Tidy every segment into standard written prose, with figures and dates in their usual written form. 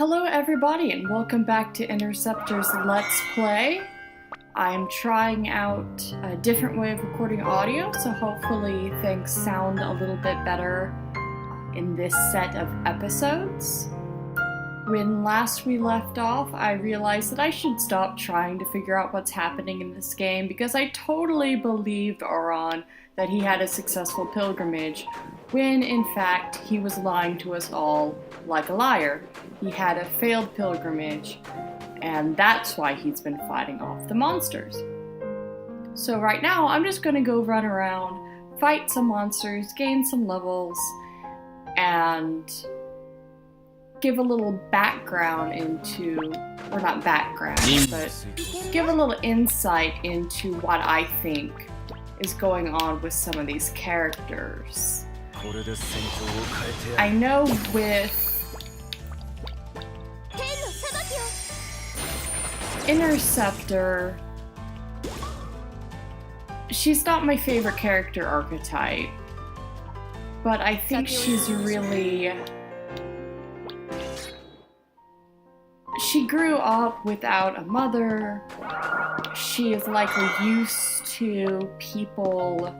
Hello everybody and welcome back to Interceptor's Let's Play. I'm trying out a different way of recording audio, so hopefully things sound a little bit better in this set of episodes. When last we left off, I realized that I should stop trying to figure out what's happening in this game because I totally believed Oron that he had a successful pilgrimage, when in fact he was lying to us all like a liar. He had a failed pilgrimage, and that's why he's been fighting off the monsters. So right now, I'm just gonna go run around, fight some monsters, gain some levels, and give a little background into, or not background, but give a little insight into what I think is going on with some of these characters. I know with Interceptor, she's not my favorite character archetype, but I think she's really... She grew up without a mother. She is likely used to people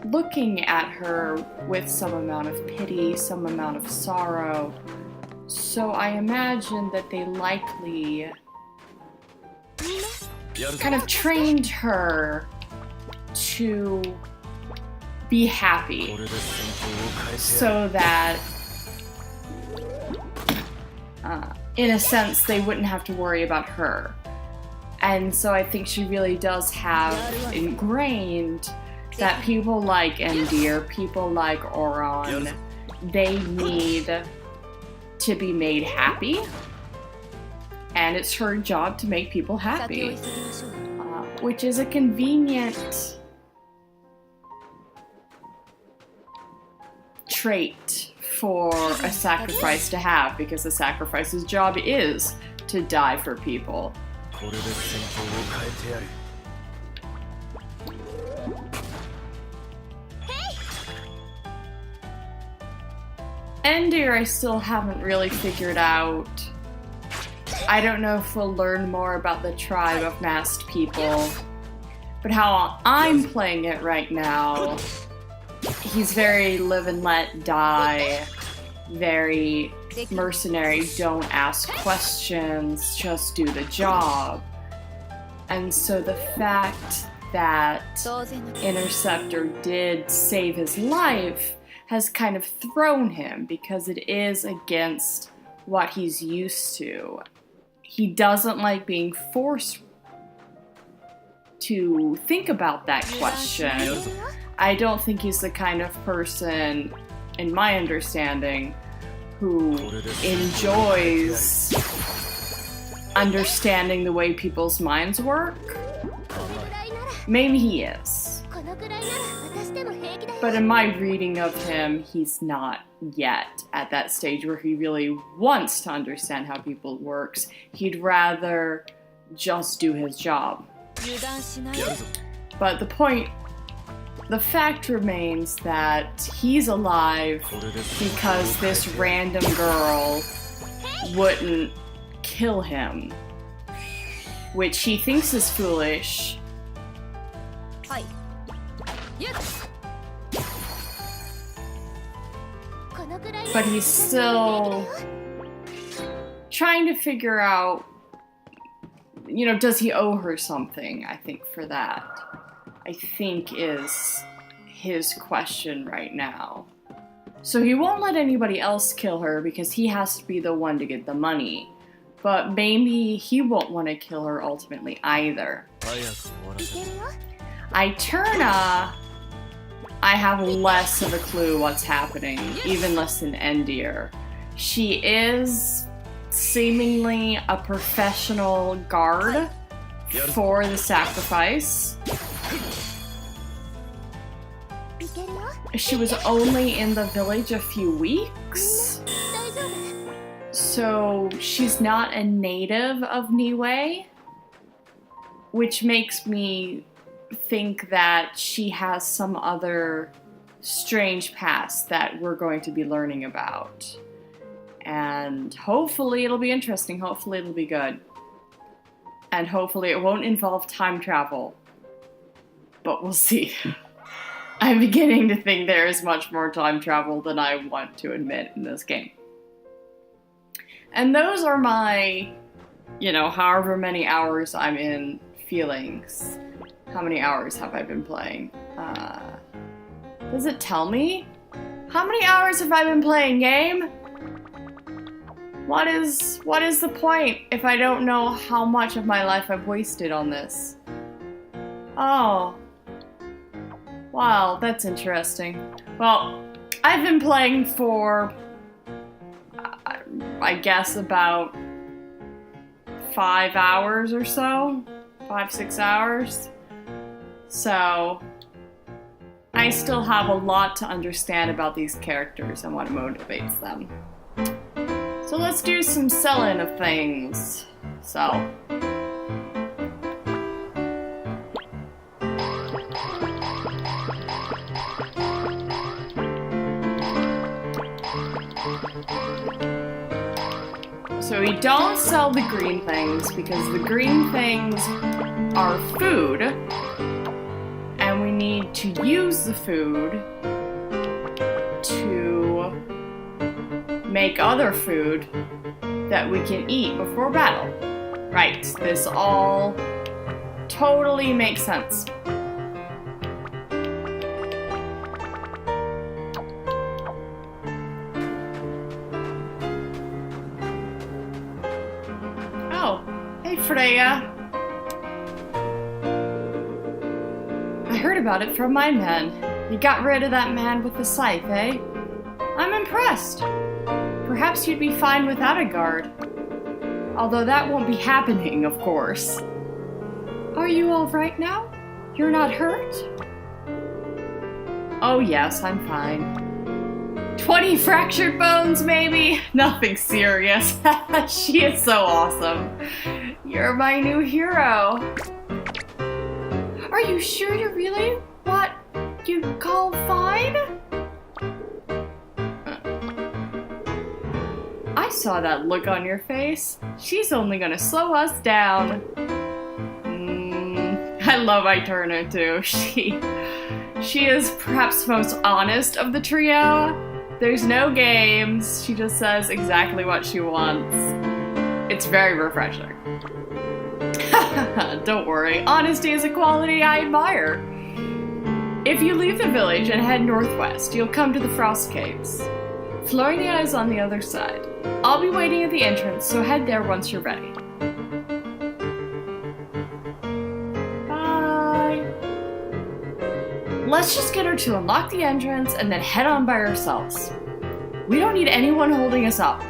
looking at her with some amount of pity, some amount of sorrow. So I imagine that they likely kind of trained her to be happy so that in a sense they wouldn't have to worry about her. And so I think she really does have ingrained that people like Endir, people like Oron, they need to be made happy, and it's her job to make people happy, which is a convenient trait for a sacrifice to have, because the sacrifice's job is to die for people. Endir I still haven't really figured out. I don't know if we'll learn more about the tribe of masked people, but how I'm playing it right now, he's very live and let die, very mercenary, don't ask questions, just do the job. And so the fact that Interceptor did save his life has kind of thrown him, because it is against what he's used to. He doesn't like being forced to think about that question. I don't think he's the kind of person, in my understanding, who enjoys understanding the way people's minds work. Maybe he is. But in my reading of him, he's not yet at that stage where he really wants to understand how people works. He'd rather just do his job. But the fact remains that he's alive because this random girl wouldn't kill him, which he thinks is foolish. But he's still trying to figure out, does he owe her something? I think for that, I think is his question right now. So he won't let anybody else kill her because he has to be the one to get the money. But maybe he won't want to kill her ultimately either. Iterna, I have less of a clue what's happening, even less than Endir. She is seemingly a professional guard for the sacrifice. She was only in the village a few weeks, so she's not a native of Niue, which makes me think that she has some other strange past that we're going to be learning about. And hopefully it'll be interesting, hopefully it'll be good. And hopefully it won't involve time travel. But we'll see. I'm beginning to think there is much more time travel than I want to admit in this game. And those are my, however many hours I'm in feelings. How many hours have I been playing? Does it tell me? How many hours have I been playing, game? What is the point if I don't know how much of my life I've wasted on this? Oh. Wow, that's interesting. Well, I've been playing for, I guess, about 5 hours or so. 5-6 hours. So, I still have a lot to understand about these characters and what motivates them. So let's do some selling of things. So. So we don't sell the green things because the green things are food and we need to use the food to make other food that we can eat before battle. Right, this all totally makes sense. Oh, hey Freya. I heard about it from my men. You got rid of that man with the scythe, eh? I'm impressed. Perhaps you'd be fine without a guard. Although that won't be happening, of course. Are you all right now? You're not hurt? Oh yes, I'm fine. 20 fractured bones, maybe? Nothing serious. She is so awesome. You're my new hero. Are you sure you're really what you call fine? I saw that look on your face. She's only gonna slow us down. I love Iterna too. She is perhaps the most honest of the trio. There's no games. She just says exactly what she wants. It's very refreshing. Don't worry, honesty is a quality I admire. If you leave the village and head northwest, you'll come to the Frost Caves. Florinia is on the other side. I'll be waiting at the entrance, so head there once you're ready. Bye! Let's just get her to unlock the entrance and then head on by ourselves. We don't need anyone holding us up.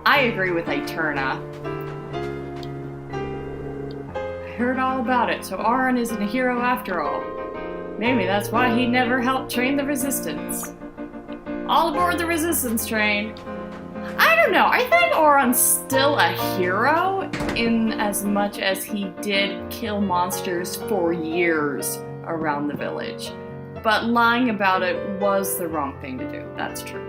I agree with Iterna. I heard all about it, so Auron isn't a hero after all. Maybe that's why he never helped train the Resistance. All aboard the Resistance train. I don't know, I think Auron's still a hero in as much as he did kill monsters for years around the village. But lying about it was the wrong thing to do, that's true.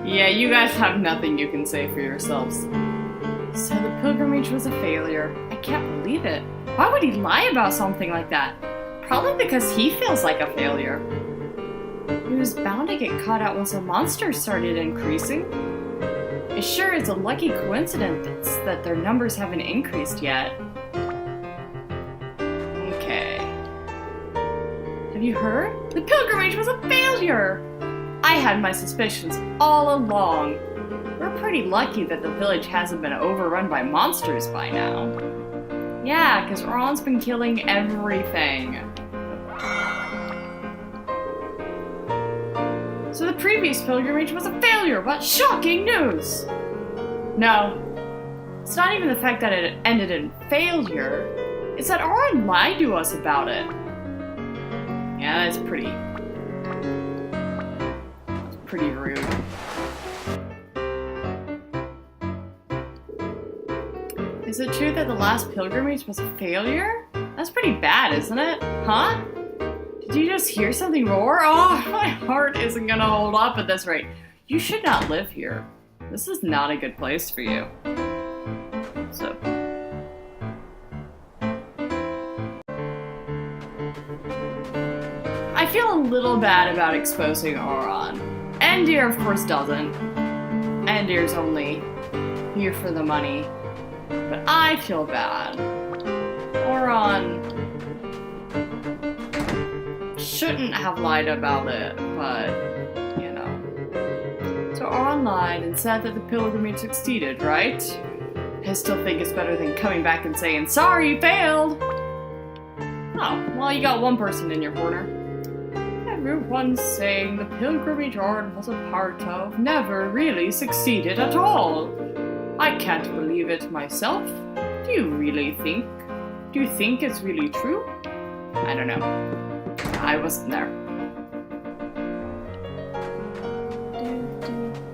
Yeah, you guys have nothing you can say for yourselves. So the pilgrimage was a failure. I can't believe it. Why would he lie about something like that? Probably because he feels like a failure. He was bound to get caught out once the monsters started increasing. It sure is a lucky coincidence that their numbers haven't increased yet. Okay. Have you heard? The pilgrimage was a failure! I had my suspicions all along. We're pretty lucky that the village hasn't been overrun by monsters by now. Yeah, because Ron's been killing everything. So the previous pilgrimage was a failure. What shocking news! No, it's not even the fact that it ended in failure. It's that Ron lied to us about it. Yeah, that's pretty rude. Is it true that the last pilgrimage was a failure? That's pretty bad, isn't it? Huh? Did you just hear something roar? Oh, my heart isn't gonna hold up at this rate. You should not live here. This is not a good place for you. So. I feel a little bad about exposing Auron. Endir, of course, doesn't. Endir's only here for the money. But I feel bad. Auron shouldn't have lied about it, but, you know. So Auron lied and said that the pilgrimage succeeded, right? I still think it's better than coming back and saying, sorry, you failed! Oh, well, you got one person in your corner. Everyone's saying the pilgrimage Auron was a part of never really succeeded at all. I can't believe it myself. Do you think it's really true? I don't know. I wasn't there.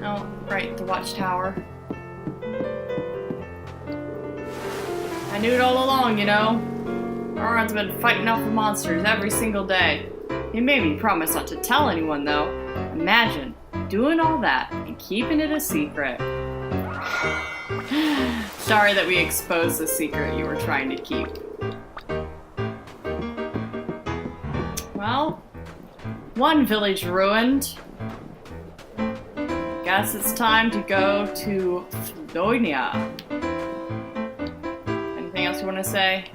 Oh, right, the watchtower. I knew it all along, you know. Auron's been fighting off the monsters every single day. He made me promise not to tell anyone, though. Imagine doing all that and keeping it a secret. Sorry that we exposed the secret you were trying to keep. Well, one village ruined. Guess it's time to go to Flonia. Anything else you want to say?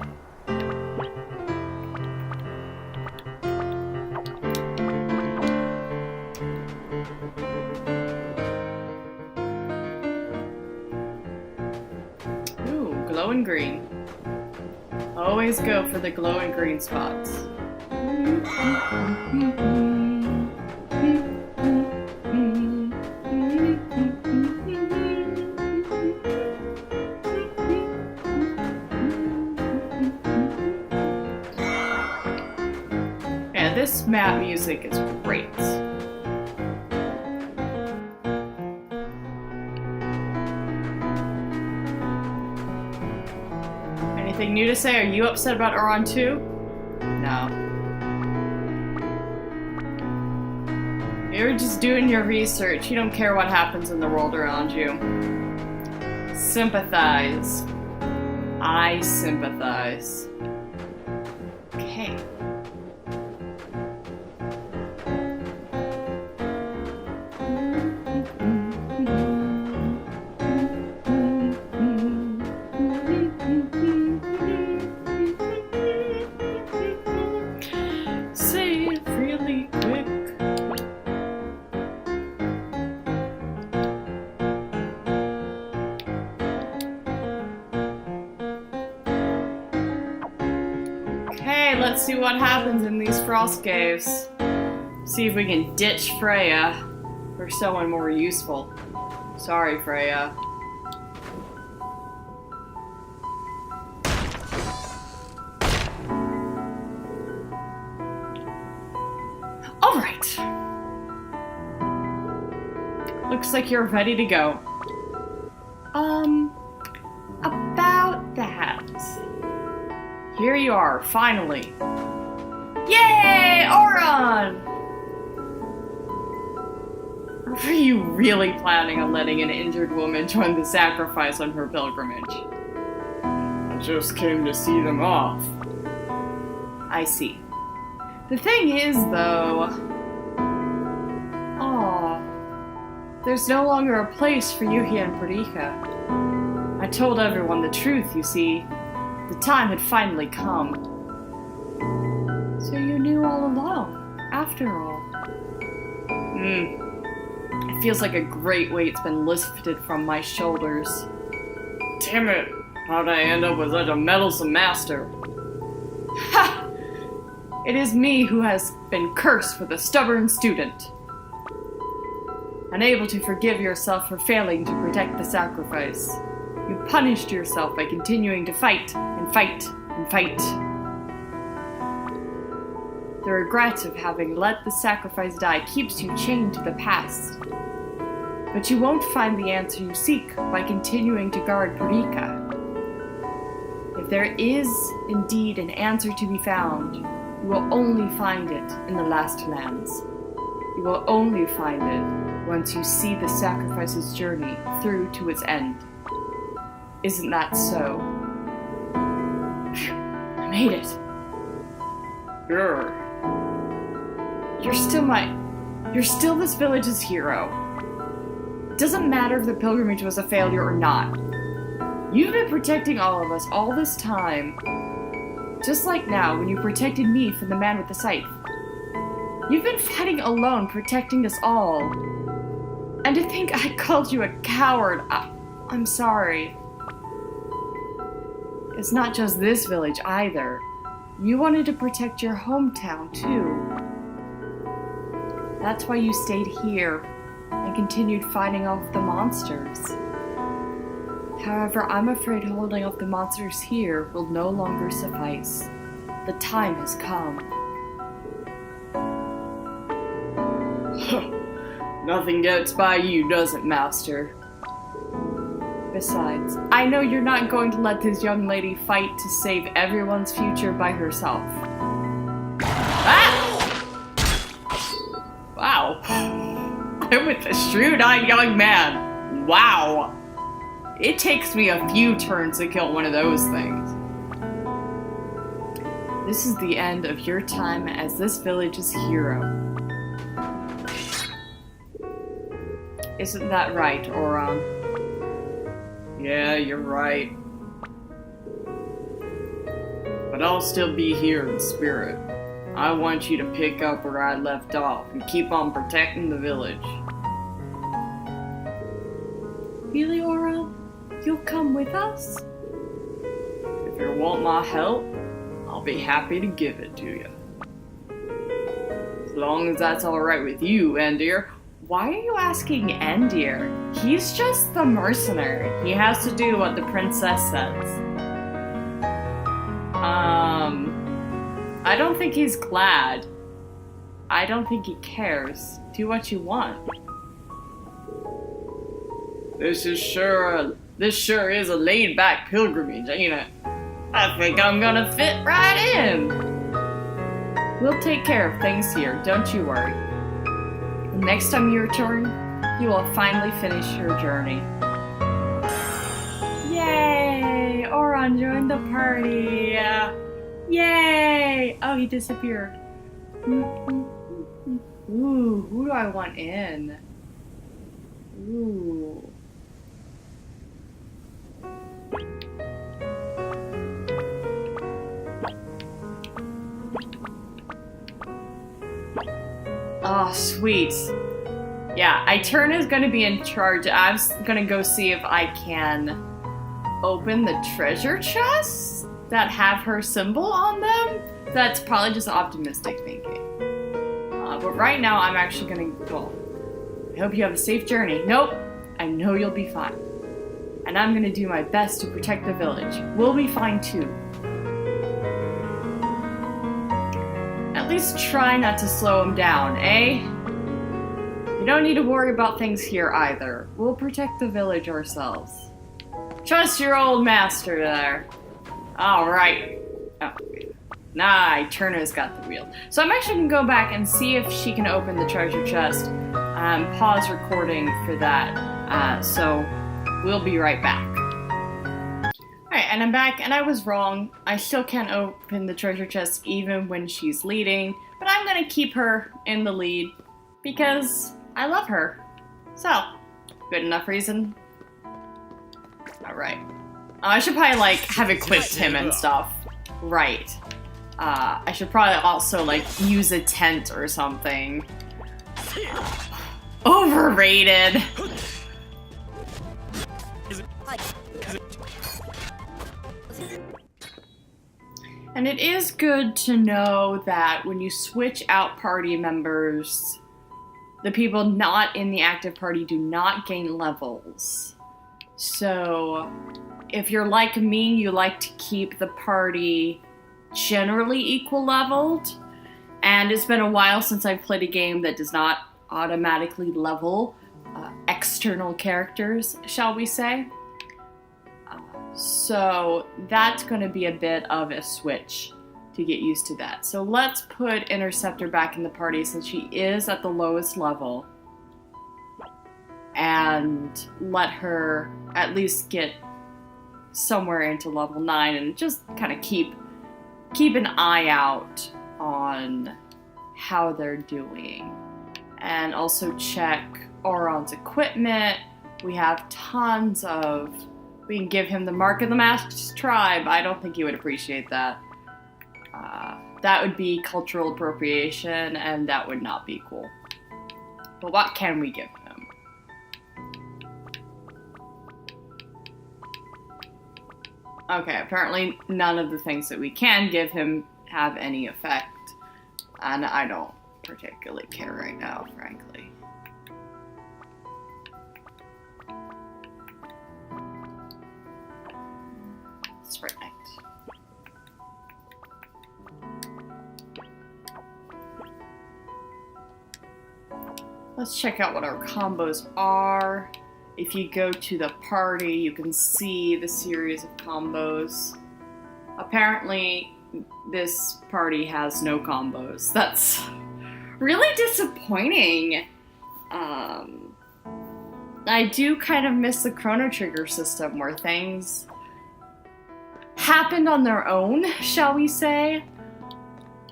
Glowing green. Always go for the glowing green spots. Yeah, this map music is great. Anything new to say? Are you upset about Auron too? No. You're just doing your research. You don't care what happens in the world around you. Sympathize. I sympathize. Okay. Let's see what happens in these frost caves. See if we can ditch Freya for someone more useful. Sorry, Freya. Alright. Looks like you're ready to go. About that. Here you are, finally. Yay, Auron! Were you really planning on letting an injured woman join the sacrifice on her pilgrimage? I just came to see them off. I see. The thing is, though... there's no longer a place for you here in Perdika. I told everyone the truth, you see. The time had finally come. So you knew all along, after all. It feels like a great weight's been lifted from my shoulders. Damn it! How'd I end up with such a meddlesome master? Ha! It is me who has been cursed with a stubborn student. Unable to forgive yourself for failing to protect the sacrifice, you punished yourself by continuing to fight and fight and fight. The regret of having let the sacrifice die keeps you chained to the past. But you won't find the answer you seek by continuing to guard Purika. If there is indeed an answer to be found, you will only find it in the Last Lands. You will only find it once you see the sacrifice's journey through to its end. Isn't that so? Phew, I made it. You're still this village's hero. Doesn't matter if the pilgrimage was a failure or not. You've been protecting all of us all this time. Just like now, when you protected me from the man with the scythe. You've been fighting alone, protecting us all. And to think I called you a coward, I'm sorry. It's not just this village either. You wanted to protect your hometown, too. That's why you stayed here and continued fighting off the monsters. However, I'm afraid holding off the monsters here will no longer suffice. The time has come. Nothing gets by you, does it, Master? Besides, I know you're not going to let this young lady fight to save everyone's future by herself. Ah! Wow. I'm with a shrewd-eyed young man. Wow. It takes me a few turns to kill one of those things. This is the end of your time as this village's hero. Isn't that right, Oron? Yeah, you're right. But I'll still be here in spirit. I want you to pick up where I left off and keep on protecting the village. Really, Oron? You'll come with us? If you want my help, I'll be happy to give it to you. As long as that's alright with you, Endir. Why are you asking Endir? He's just the mercenary. He has to do what the princess says. I don't think he's glad. I don't think he cares. Do what you want. This sure is a laid-back pilgrimage, ain't it? I think I'm gonna fit right in. We'll take care of things here, don't you worry. The next time you return, you will finally finish your journey. Yay! Oron joined the party! Yay! Oh, he disappeared. Ooh, who do I want in? Ooh. Oh, sweet. Yeah, Iterna's gonna be in charge. I'm gonna go see if I can open the treasure chests that have her symbol on them. That's probably just optimistic thinking. But right now, I'm actually gonna go. I hope you have a safe journey. Nope, I know you'll be fine. And I'm gonna do my best to protect the village. We'll be fine too. At least try not to slow him down, eh? You don't need to worry about things here either. We'll protect the village ourselves. Trust your old master there. Alright. Oh. Nah, Eterna's got the wheel. So I'm actually gonna go back and see if she can open the treasure chest. Pause recording for that. So we'll be right back. Alright, and I'm back, and I was wrong. I still can't open the treasure chest even when she's leading, but I'm gonna keep her in the lead because I love her. So, good enough reason. Alright. I should probably, like, have equipped him and stuff. Right. I should probably also, like, use a tent or something. Overrated. And it is good to know that when you switch out party members, the people not in the active party do not gain levels. So if you're like me, you like to keep the party generally equal leveled. And it's been a while since I've played a game that does not automatically level external characters, shall we say. So that's going to be a bit of a switch to get used to that. So let's put Interceptor back in the party since she is at the lowest level. And let her at least get somewhere into level 9 and just kind of keep an eye out on how they're doing. And also check Auron's equipment. We have tons of... We can give him the Mark of the Masked Tribe. I don't think he would appreciate that. That would be cultural appropriation, and that would not be cool. But what can we give him? Okay, apparently none of the things that we can give him have any effect. And I don't particularly care right now, frankly. Sprite Knight. Let's check out what our combos are. If you go to the party, you can see the series of combos. Apparently, this party has no combos. That's really disappointing. I do kind of miss the Chrono Trigger system where things happened on their own, shall we say.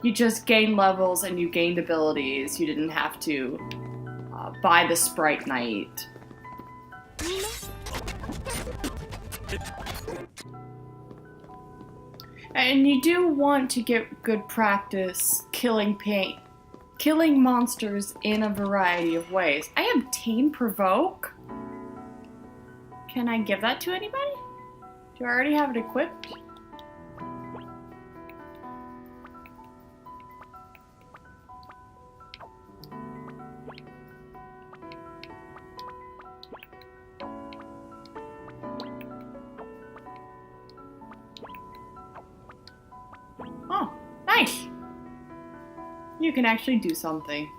You just gained levels and you gained abilities. You didn't have to buy the Sprite Knight. And you do want to get good practice killing monsters in a variety of ways. I obtained Provoke. Can I give that to anybody? Do I already have it equipped? Oh, nice! You can actually do something.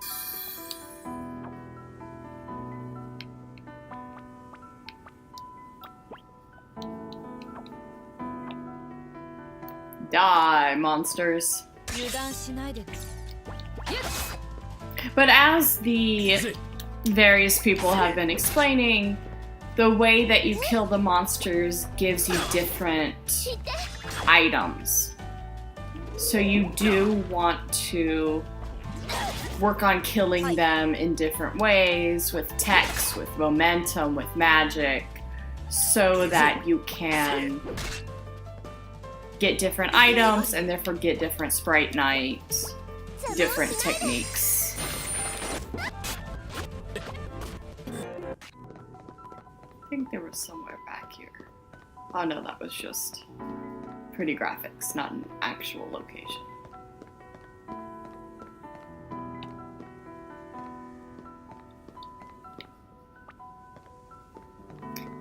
Die, monsters. But as the various people have been explaining, the way that you kill the monsters gives you different items. So you do want to work on killing them in different ways, with techs, with momentum, with magic, so that you can get different items and therefore get different Sprite Knights, different techniques. I think there was somewhere back here. Oh no, that was just pretty graphics, not an actual location.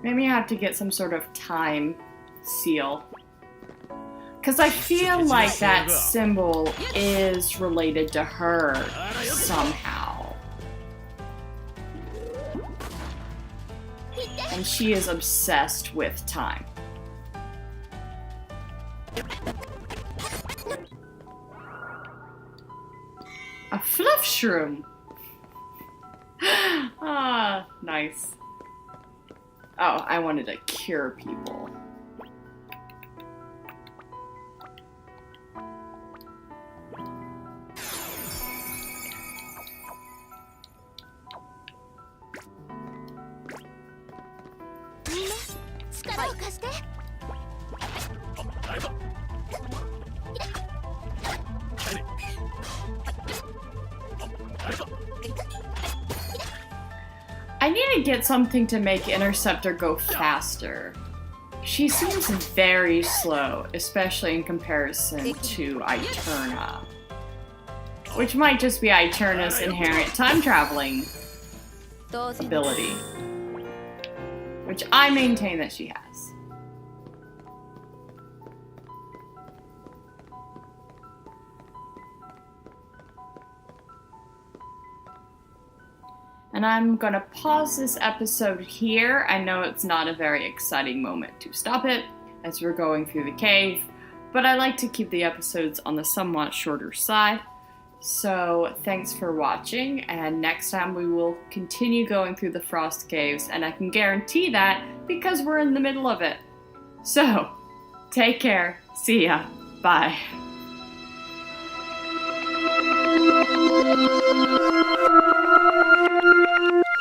Maybe I have to get some sort of time seal. Because I feel like that symbol is related to her somehow. And she is obsessed with time. A fluff shroom! Ah, nice. Oh, I wanted to cure people. I need to get something to make Interceptor go faster. She seems very slow, especially in comparison to Iterna. Which might just be Iterna's inherent time traveling ability. Which I maintain that she has. And I'm gonna pause this episode here. I know it's not a very exciting moment to stop it as we're going through the cave, but I like to keep the episodes on the somewhat shorter side. So thanks for watching, and next time we will continue going through the Frost Caves, and I can guarantee that because we're in the middle of it. So, take care. See ya. Bye.